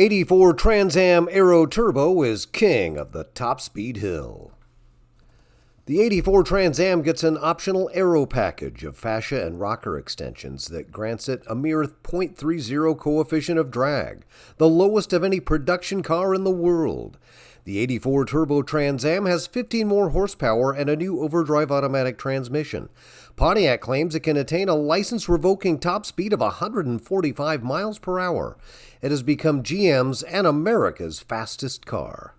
84 Trans Am Aero Turbo is king of the top speed hill. The 84 Trans Am gets an optional aero package of fascia and rocker extensions that grants it a mere 0.30 coefficient of drag, the lowest of any production car in the world. The 84 Turbo Trans Am has 15 more horsepower and a new overdrive automatic transmission. Pontiac claims it can attain a license-revoking top speed of 145 miles per hour. It has become GM's and America's fastest car.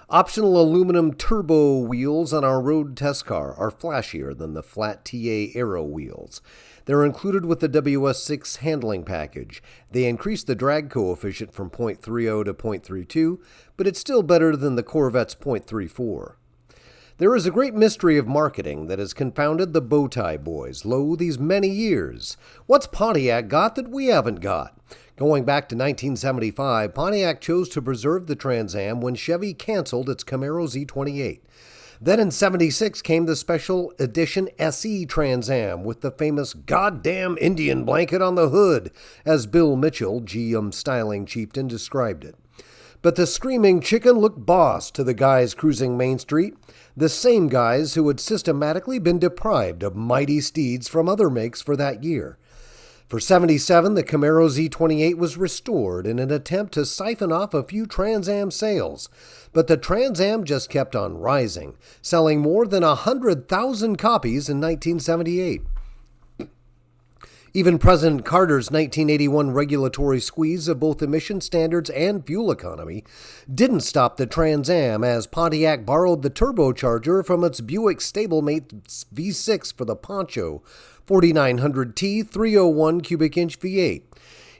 Optional aluminum turbo wheels on our road test car are flashier than the flat TA Aero wheels. They're included with the WS6 handling package. They increase the drag coefficient from 0.30 to 0.32, but it's still better than the Corvette's 0.34. There is a great mystery of marketing that has confounded the Bowtie Boys these many years. What's Pontiac got that we haven't got? Going back to 1975, Pontiac chose to preserve the Trans Am when Chevy canceled its Camaro Z28. Then in 76 came the special edition SE Trans Am with the famous goddamn Indian blanket on the hood, as Bill Mitchell, GM styling chieftain, described it. But the screaming chicken looked boss to the guys cruising Main Street, the same guys who had systematically been deprived of mighty steeds from other makes for that year. For 77, the Camaro Z28 was restored in an attempt to siphon off a few Trans Am sales, but the Trans Am just kept on rising, selling more than 100,000 copies in 1978. Even President Carter's 1981 regulatory squeeze of both emission standards and fuel economy didn't stop the Trans Am, as Pontiac borrowed the turbocharger from its Buick stablemate V6 for the Poncho 4900T 301 cubic inch V8.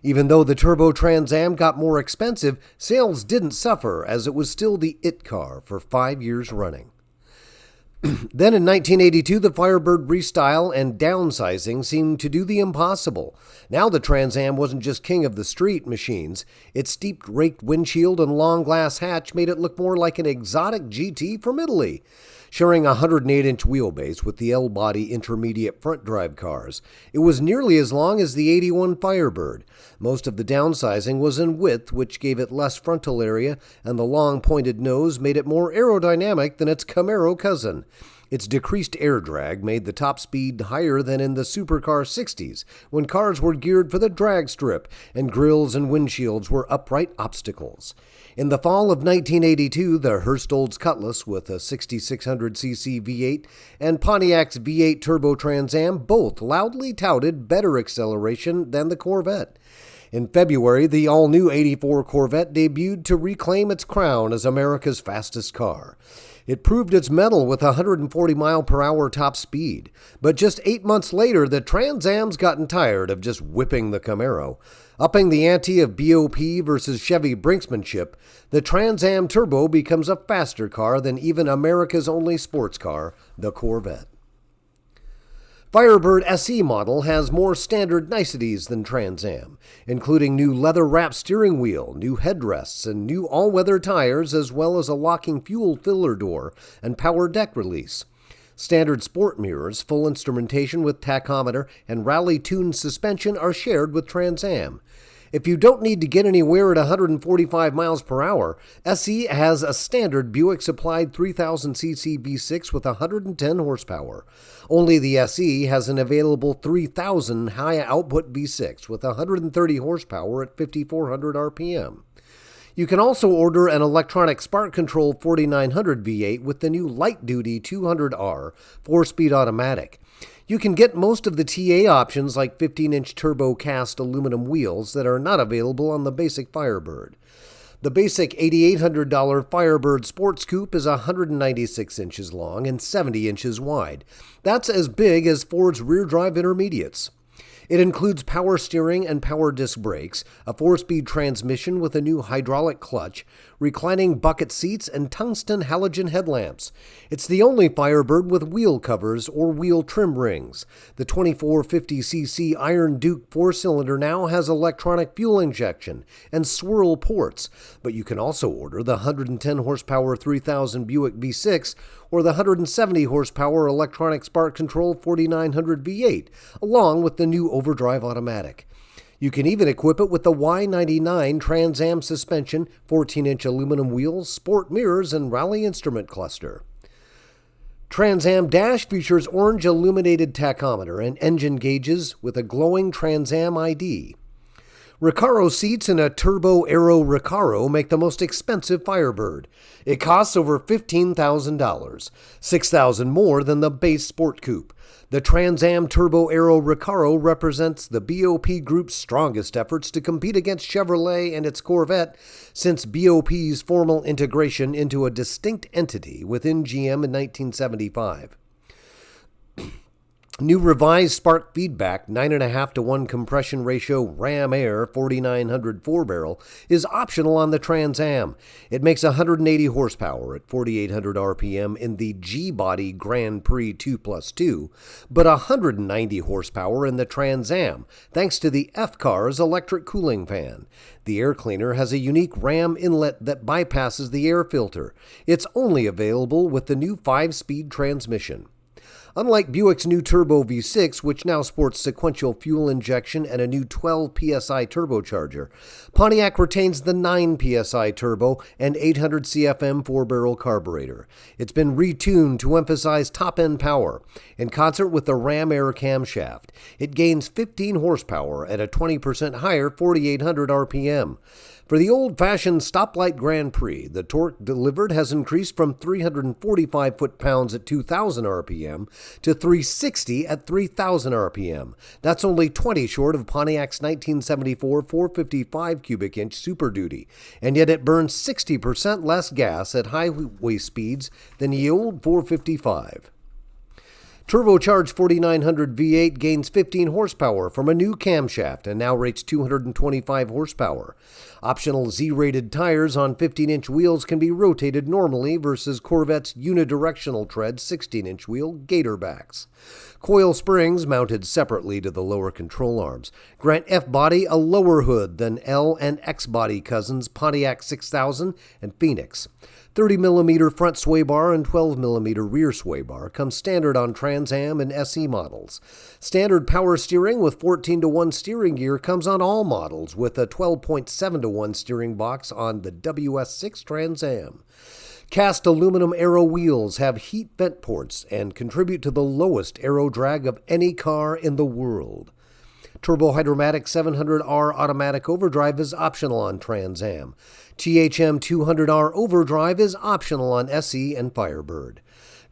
Even though the Turbo Trans Am got more expensive, sales didn't suffer, as it was still the it car for 5 years running. Then in 1982, the Firebird restyle and downsizing seemed to do the impossible. Now the Trans Am wasn't just king of the street machines. Its steeped raked windshield and long glass hatch made it look more like an exotic GT from Italy. Sharing a 108-inch wheelbase with the L-body intermediate front drive cars, it was nearly as long as the 81 Firebird. Most of the downsizing was in width, which gave it less frontal area, and the long pointed nose made it more aerodynamic than its Camaro cousin. Its decreased air drag made the top speed higher than in the supercar 60s, when cars were geared for the drag strip and grills and windshields were upright obstacles. In the fall of 1982, the Hurst Olds Cutlass with a 6600cc V8 and Pontiac's V8 Turbo Trans Am both loudly touted better acceleration than the Corvette. In February, the all-new 84 Corvette debuted to reclaim its crown as America's fastest car. It proved its mettle with 140 mile per hour top speed. But just 8 months later, the Trans Am's gotten tired of just whipping the Camaro. Upping the ante of BOP versus Chevy brinksmanship, the Trans Am Turbo becomes a faster car than even America's only sports car, the Corvette. Firebird SE model has more standard niceties than Trans Am, including new leather-wrapped steering wheel, new headrests, and new all-weather tires, as well as a locking fuel filler door and power deck release. Standard sport mirrors, full instrumentation with tachometer, and rally-tuned suspension are shared with Trans Am. If you don't need to get anywhere at 145 miles per hour, SE has a standard Buick-supplied 3000cc V6 with 110 horsepower. Only the SE has an available 3000 high-output V6 with 130 horsepower at 5400 RPM. You can also order an electronic spark control 4900 V8 with the new light-duty 200R 4-speed automatic. You can get most of the TA options like 15-inch turbo cast aluminum wheels that are not available on the basic Firebird. The basic $8,800 Firebird Sports Coupe is 196 inches long and 70 inches wide. That's as big as Ford's rear-drive intermediates. It includes power steering and power disc brakes, a 4-speed transmission with a new hydraulic clutch, reclining bucket seats, and tungsten halogen headlamps. It's the only Firebird with wheel covers or wheel trim rings. The 2450cc Iron Duke 4-cylinder now has electronic fuel injection and swirl ports, but you can also order the 110 horsepower 3000 Buick V6 or the 170 horsepower electronic spark control 4900 V8, along with the new overdrive automatic. You can even equip it with the Y99 Trans Am suspension, 14-inch aluminum wheels, sport mirrors, and rally instrument cluster. Trans Am Dash features orange illuminated tachometer and engine gauges with a glowing Trans Am ID. Recaro seats in a Turbo Aero Recaro make the most expensive Firebird. It costs over $15,000, $6,000 more than the base Sport Coupe. The Trans Am Turbo Aero Recaro represents the BOP Group's strongest efforts to compete against Chevrolet and its Corvette since BOP's formal integration into a distinct entity within GM in 1975. New revised spark feedback 9.5-to-1 compression ratio Ram Air 4900 4-barrel is optional on the Trans Am. It makes 180 horsepower at 4,800 RPM in the G-Body Grand Prix 2+2, but 190 horsepower in the Trans Am, thanks to the F-Car's electric cooling fan. The air cleaner has a unique ram inlet that bypasses the air filter. It's only available with the new 5-speed transmission. Unlike Buick's new Turbo V6, which now sports sequential fuel injection and a new 12 psi turbocharger, Pontiac retains the 9 psi turbo and 800 CFM 4-barrel carburetor. It's been retuned to emphasize top-end power. In concert with the Ram Air camshaft, it gains 15 horsepower at a 20% higher 4,800 RPM. For the old-fashioned stoplight Grand Prix, the torque delivered has increased from 345 foot-pounds at 2,000 RPM to 360 at 3,000 RPM. That's only 20 short of Pontiac's 1974 455 cubic inch Super Duty, and yet it burns 60% less gas at highway speeds than the old 455. Turbocharged 4900 V8 gains 15 horsepower from a new camshaft and now rates 225 horsepower. Optional Z-rated tires on 15-inch wheels can be rotated normally versus Corvette's unidirectional tread 16-inch wheel Gatorbacks. Coil springs mounted separately to the lower control arms grant F-body a lower hood than L and X-body cousins Pontiac 6000 and Phoenix. 30mm front sway bar and 12mm rear sway bar come standard on Trans Am and SE models. Standard power steering with 14-to-1 steering gear comes on all models, with a 12.7-to-1 steering box on the WS6 Trans Am. Cast aluminum aero wheels have heat vent ports and contribute to the lowest aero drag of any car in the world. Turbo-Hydromatic 700R automatic overdrive is optional on Trans Am. THM 200R overdrive is optional on SE and Firebird.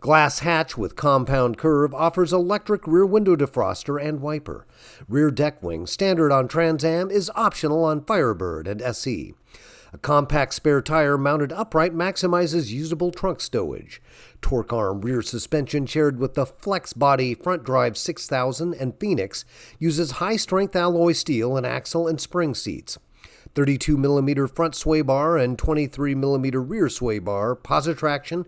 Glass hatch with compound curve offers electric rear window defroster and wiper. Rear deck wing standard on Trans Am is optional on Firebird and SE. A compact spare tire mounted upright maximizes usable trunk stowage. Torque arm rear suspension shared with the Flex Body Front Drive 6000 and Phoenix uses high-strength alloy steel in axle and spring seats. 32mm front sway bar and 23mm rear sway bar, positraction,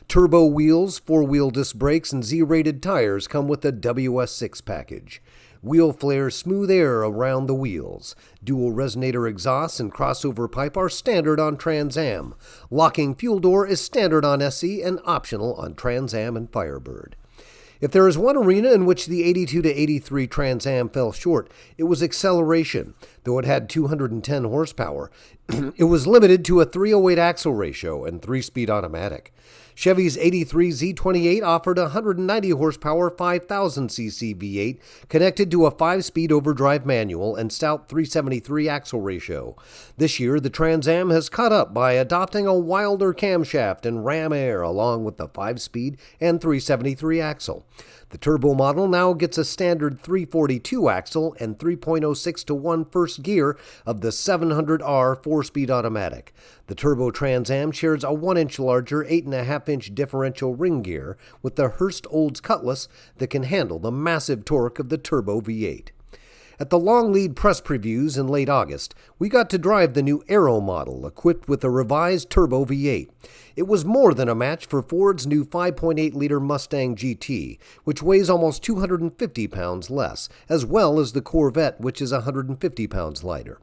turbo wheels, 4-wheel disc brakes, and Z-rated tires come with the WS6 package. Wheel flares smooth air around the wheels. Dual resonator exhausts and crossover pipe are standard on Trans Am. Locking fuel door is standard on SE and optional on Trans Am and Firebird. If there is one arena in which the 82 to 83 Trans Am fell short, it was acceleration. Though it had 210 horsepower, it was limited to a 308 axle ratio and 3-speed automatic. Chevy's 83 Z28 offered a 190 horsepower 5000cc V8 connected to a 5-speed overdrive manual and stout 373 axle ratio. This year, the Trans Am has caught up by adopting a wilder camshaft and Ram Air along with the 5-speed and 373 axle. The turbo model now gets a standard 342 axle and 3.06-to-1 first gear of the 700R 4-speed automatic. The turbo Trans Am shares a 1-inch larger 8.5-inch differential ring gear with the Hurst Olds Cutlass that can handle the massive torque of the turbo V8. At the long lead press previews in late August, we got to drive the new Aero model equipped with a revised turbo V8. It was more than a match for Ford's new 5.8-liter Mustang GT, which weighs almost 250 pounds less, as well as the Corvette, which is 150 pounds lighter.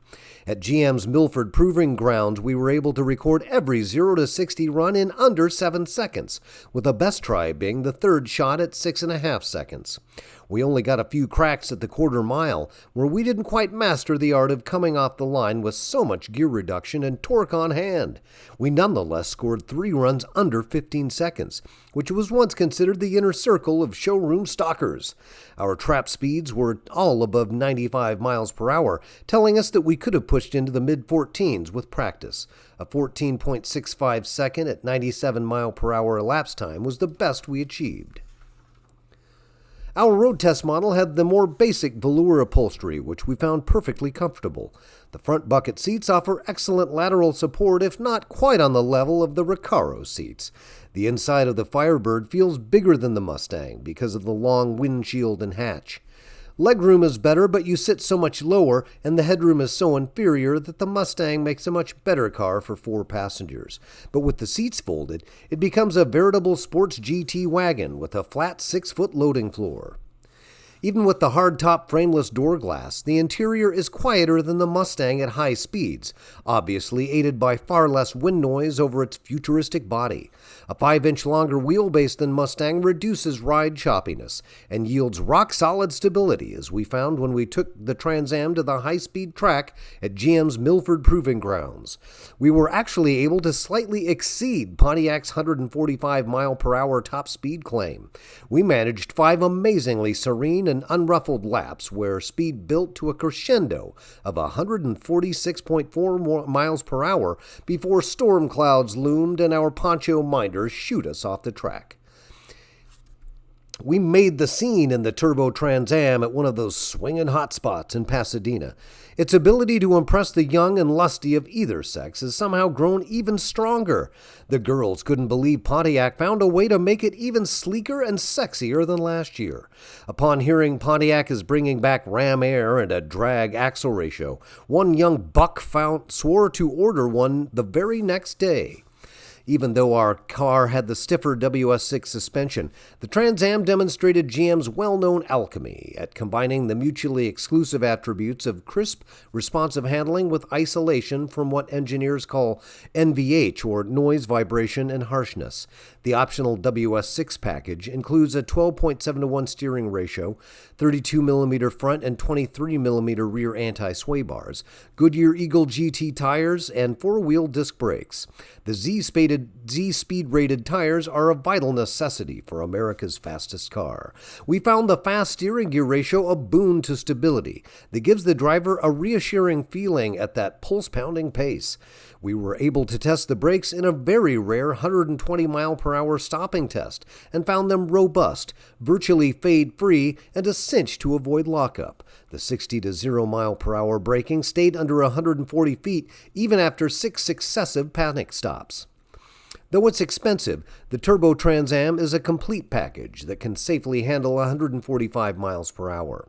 At GM's Milford Proving Grounds, we were able to record every 0 to 60 run in under 7 seconds, with the best try being the third shot at 6.5 seconds. We only got a few cracks at the quarter mile, where we didn't quite master the art of coming off the line with so much gear reduction and torque on hand. We nonetheless scored 3 runs under 15 seconds, which was once considered the inner circle of showroom stalkers. Our trap speeds were all above 95 miles per hour, telling us that we could have pushed into the mid-14s with practice. A 14.65 second at 97 mile per hour elapsed time was the best we achieved. Our road test model had the more basic velour upholstery, which we found perfectly comfortable. The front bucket seats offer excellent lateral support, if not quite on the level of the Recaro seats. The inside of the Firebird feels bigger than the Mustang because of the long windshield and hatch. Legroom is better, but you sit so much lower, and the headroom is so inferior that the Mustang makes a much better car for 4 passengers. But with the seats folded, it becomes a veritable sports GT wagon with a flat 6-foot loading floor. Even with the hardtop frameless door glass, the interior is quieter than the Mustang at high speeds, obviously aided by far less wind noise over its futuristic body. A 5-inch longer wheelbase than Mustang reduces ride choppiness and yields rock-solid stability, as we found when we took the Trans Am to the high-speed track at GM's Milford Proving Grounds. We were actually able to slightly exceed Pontiac's 145 mile per hour top speed claim. We managed 5 amazingly serene and unruffled laps where speed built to a crescendo of 146.4 miles per hour before storm clouds loomed and our poncho minders shoot us off the track. We made the scene in the Turbo Trans Am at one of those swinging hot spots in Pasadena. Its ability to impress the young and lusty of either sex has somehow grown even stronger. The girls couldn't believe Pontiac found a way to make it even sleeker and sexier than last year. Upon hearing Pontiac is bringing back Ram Air and a drag axle ratio, one young buck swore to order one the very next day. Even though our car had the stiffer WS6 suspension, the Trans Am demonstrated GM's well-known alchemy at combining the mutually exclusive attributes of crisp, responsive handling with isolation from what engineers call NVH, or noise, vibration, and harshness. The optional WS6 package includes a 12.7-to-1 steering ratio, 32mm front and 23mm rear anti-sway bars, Goodyear Eagle GT tires, and 4-wheel disc brakes. The Z-speed-rated tires are a vital necessity for America's fastest car. We found the fast steering gear ratio a boon to stability that gives the driver a reassuring feeling at that pulse-pounding pace. We were able to test the brakes in a very rare 120-mile-per-hour stopping test and found them robust, virtually fade-free, and a cinch to avoid lockup. The 60 to 0 mile-per-hour braking stayed under 140 feet even after 6 successive panic stops. Though it's expensive, the Turbo Trans Am is a complete package that can safely handle 145 miles per hour.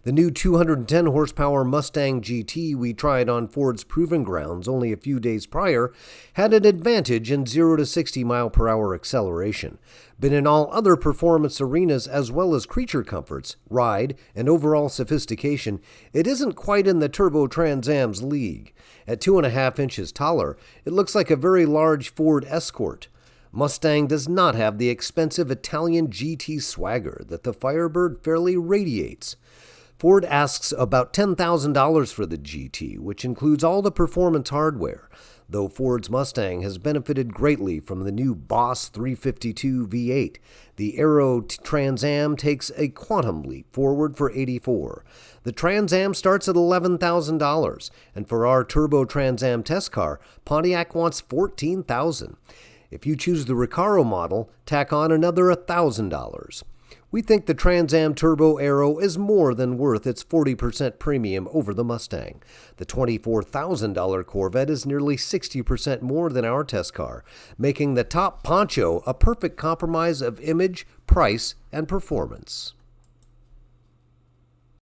The new 210 horsepower Mustang GT we tried on Ford's Proving Grounds only a few days prior had an advantage in 0 to 60 mile per hour acceleration. But in all other performance arenas as well as creature comforts, ride, and overall sophistication, it isn't quite in the Turbo Trans Am's league. At 2.5 inches taller, it looks like a very large Ford Escort. Mustang does not have the expensive Italian GT swagger that the Firebird fairly radiates. Ford asks about $10,000 for the GT, which includes all the performance hardware, though Ford's Mustang has benefited greatly from the new Boss 352 V8. The Aero Trans Am takes a quantum leap forward for $84,000. The Trans Am starts at $11,000, and for our Turbo Trans Am test car, Pontiac wants $14,000. If you choose the Recaro model, tack on another $1,000. We think the Trans Am Turbo Aero is more than worth its 40% premium over the Mustang. The $24,000 Corvette is nearly 60% more than our test car, making the top poncho a perfect compromise of image, price, and performance.